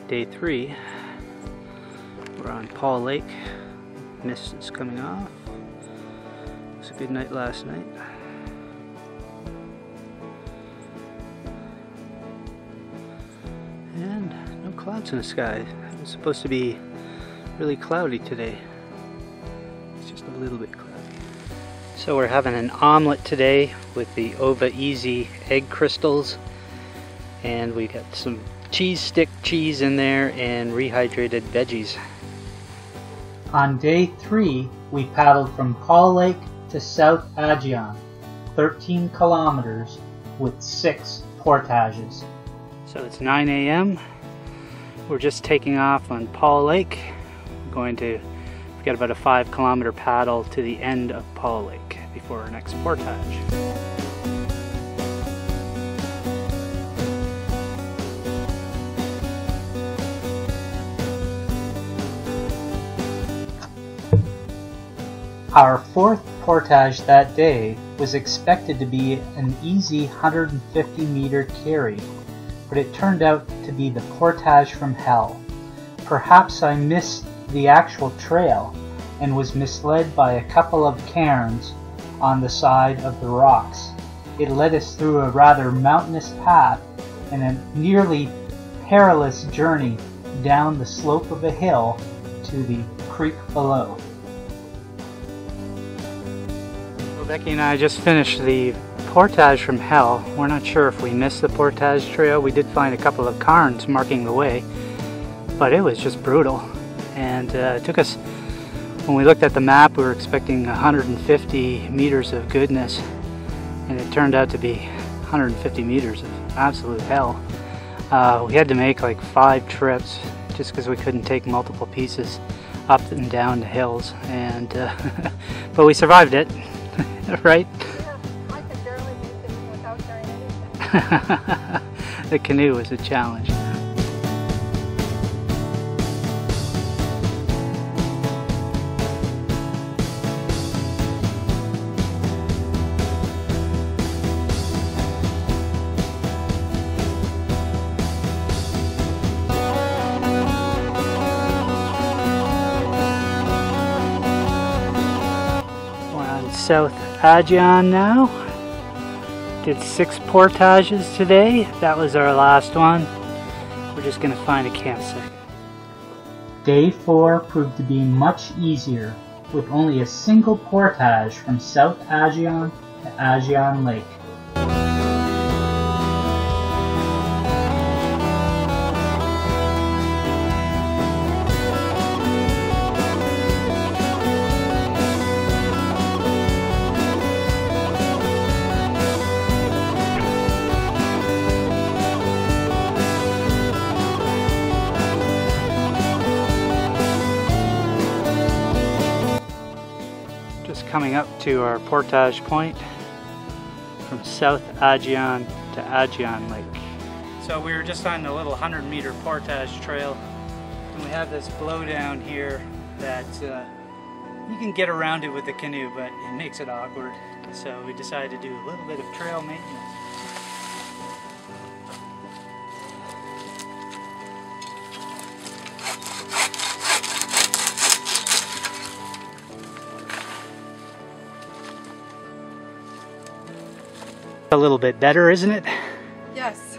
Day 3. We're on Paull Lake. Mist is coming off. It was a good night last night. And no clouds in the sky. It was supposed to be really cloudy today. It's just a little bit cloudy. So we're having an omelet today with the Ova Easy egg crystals. And we got some cheese stick cheese in there and rehydrated veggies. On day 3, we paddled from Paull Lake to South Aegean, 13 kilometers with 6 portages. So it's 9 a.m. We're just taking off on Paull Lake. We've got about a 5-kilometer paddle to the end of Paull Lake before our next portage. Our 4th portage that day was expected to be an easy 150 meter carry, but it turned out to be the portage from hell. Perhaps I missed the actual trail and was misled by a couple of cairns on the side of the rocks. It led us through a rather mountainous path and a nearly perilous journey down the slope of a hill to the creek below. Becky and I just finished the portage from hell. We're not sure if we missed the portage trail. We did find a couple of cairns marking the way, but it was just brutal. And it took us, when we looked at the map, we were expecting 150 meters of goodness, and it turned out to be 150 meters of absolute hell. We had to make like 5 trips just because we couldn't take multiple pieces up and down the hills, and but we survived it. Right? Yeah, I could barely do things without carrying anything. The canoe was a challenge. We're on South Aegean now. Did 6 portages today. That was our last one. We're just going to find a campsite. Day 4 proved to be much easier, with only a single portage from South Aegean to Aegean Lake. Coming up to our portage point from South Aegean to Aegean Lake. So we were just on a little 100-meter portage trail, and we have this blow down here that you can get around it with the canoe, but it makes it awkward. So we decided to do a little bit of trail maintenance. A little bit better, isn't it? Yes.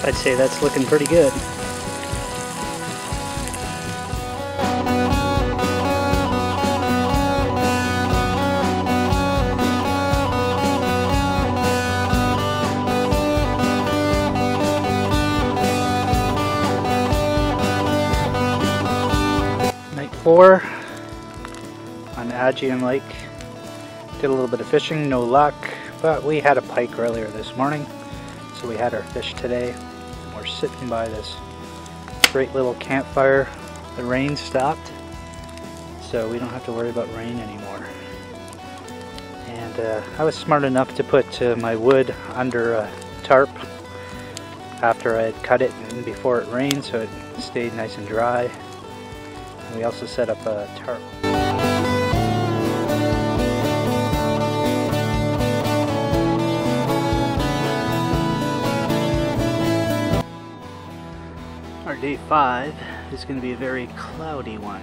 I'd say that's looking pretty good. Night 4 on Aegean Lake. Did a little bit of fishing, no luck, But we had a pike earlier this morning, so we had our fish today. We're sitting by this great little campfire. The rain stopped, so we don't have to worry about rain anymore. And I was smart enough to put my wood under a tarp after I had cut it and before it rained, so it stayed nice and dry. And we also set up a tarp. Our day 5 is going to be a very cloudy one.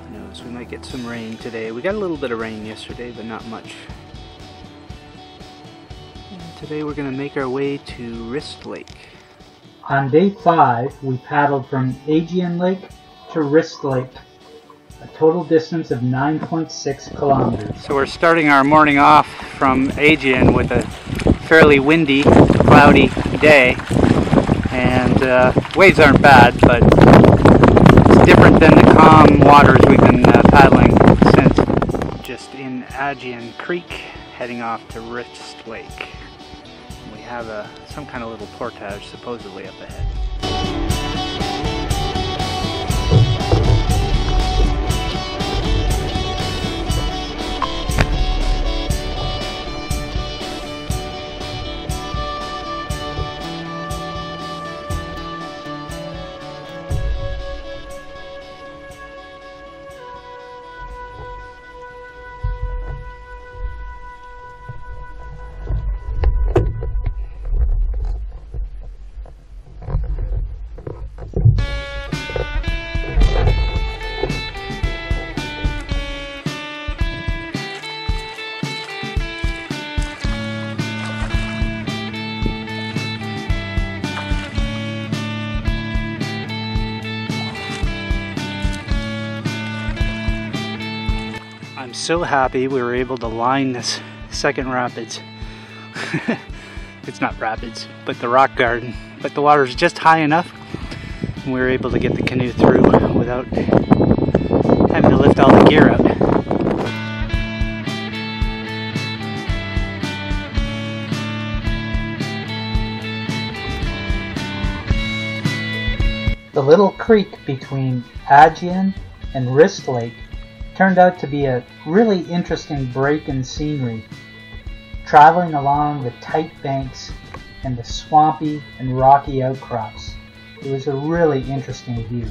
Who knows, we might get some rain today. We got a little bit of rain yesterday, but not much. And today we're going to make our way to Wrist Lake. On day 5, we paddled from Aegean Lake to Wrist Lake, a total distance of 9.6 kilometers. So we're starting our morning off from Aegean with a fairly windy, cloudy day. And waves aren't bad, but it's different than the calm waters we've been paddling since. Just in Aegean Creek, heading off to Wrist Lake. We have some kind of little portage supposedly up ahead. I'm so happy we were able to line this second rapids. It's not rapids, but the rock garden. But the water is just high enough and we were able to get the canoe through without having to lift all the gear out. The little creek between Aegean and Wrist Lake turned out to be a really interesting break in scenery, traveling along the tight banks and the swampy and rocky outcrops. It was a really interesting view.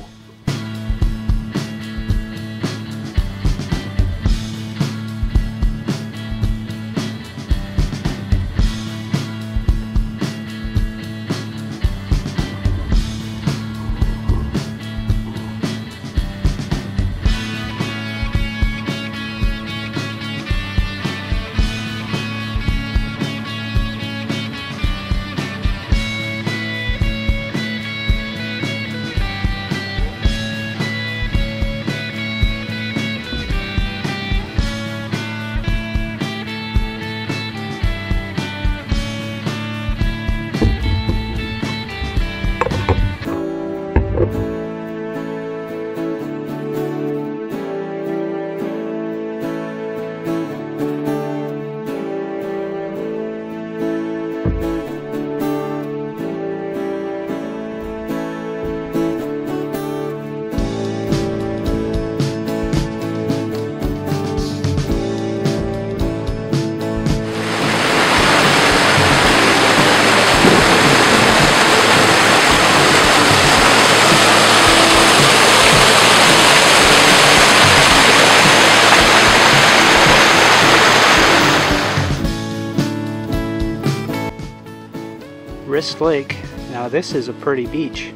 Wrist Lake. Now this is a pretty beach.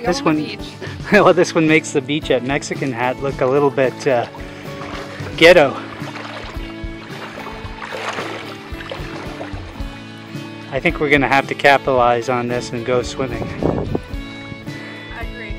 This one, beach. well, this one makes the beach at Mexican Hat look a little bit ghetto. I think we're gonna have to capitalize on this and go swimming. I agree.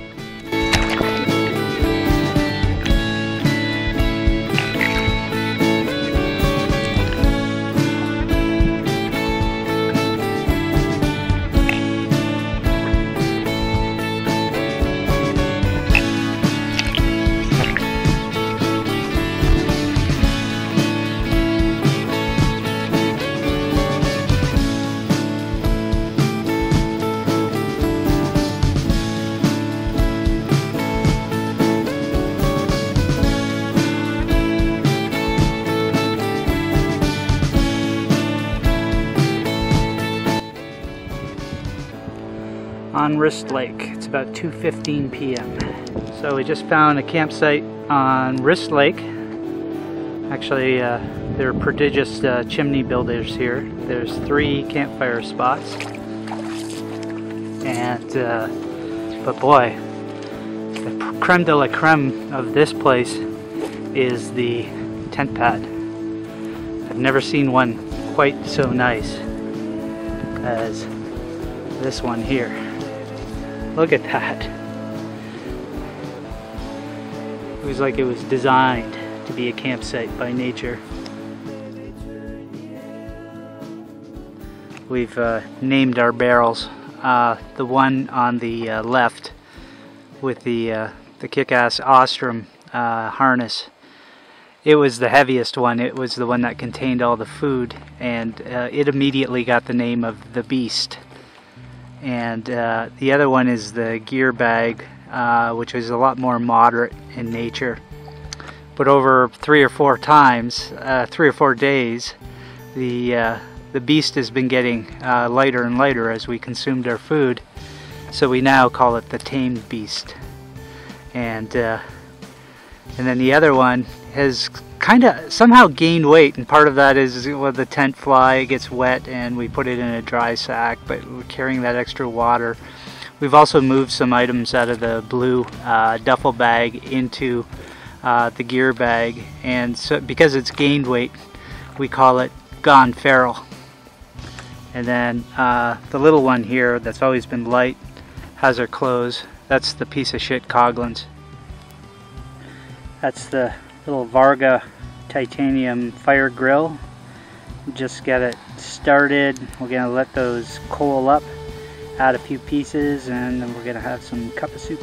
on Wrist Lake. It's about 2:15 p.m. So we just found a campsite on Wrist Lake. Actually, they're prodigious chimney builders here. There's 3 campfire spots. And, but boy, the creme de la creme of this place is the tent pad. I've never seen one quite so nice as this one here. Look at that. It was like it was designed to be a campsite by nature. We've named our barrels. The one on the left with the kick-ass Ostrom harness. It was the heaviest one. It was the one that contained all the food, and it immediately got the name of the Beast. And the other one is the gear bag, which is a lot more moderate in nature. But over 3 or 4 times, 3 or 4 days, the Beast has been getting lighter and lighter as we consumed our food. So we now call it the Tamed Beast. And then the other one has kind of somehow gained weight, and part of that is with the tent fly, it gets wet and we put it in a dry sack, but we're carrying that extra water. We've also moved some items out of the blue duffel bag into the gear bag, and so because it's gained weight, we call it Gone Feral. And then the little one here that's always been light has her clothes. That's the piece of shit Coghlan's. That's the little Varga titanium fire grill. Just get it started. We're gonna let those coal up, add a few pieces, and then we're gonna have some cup of soup.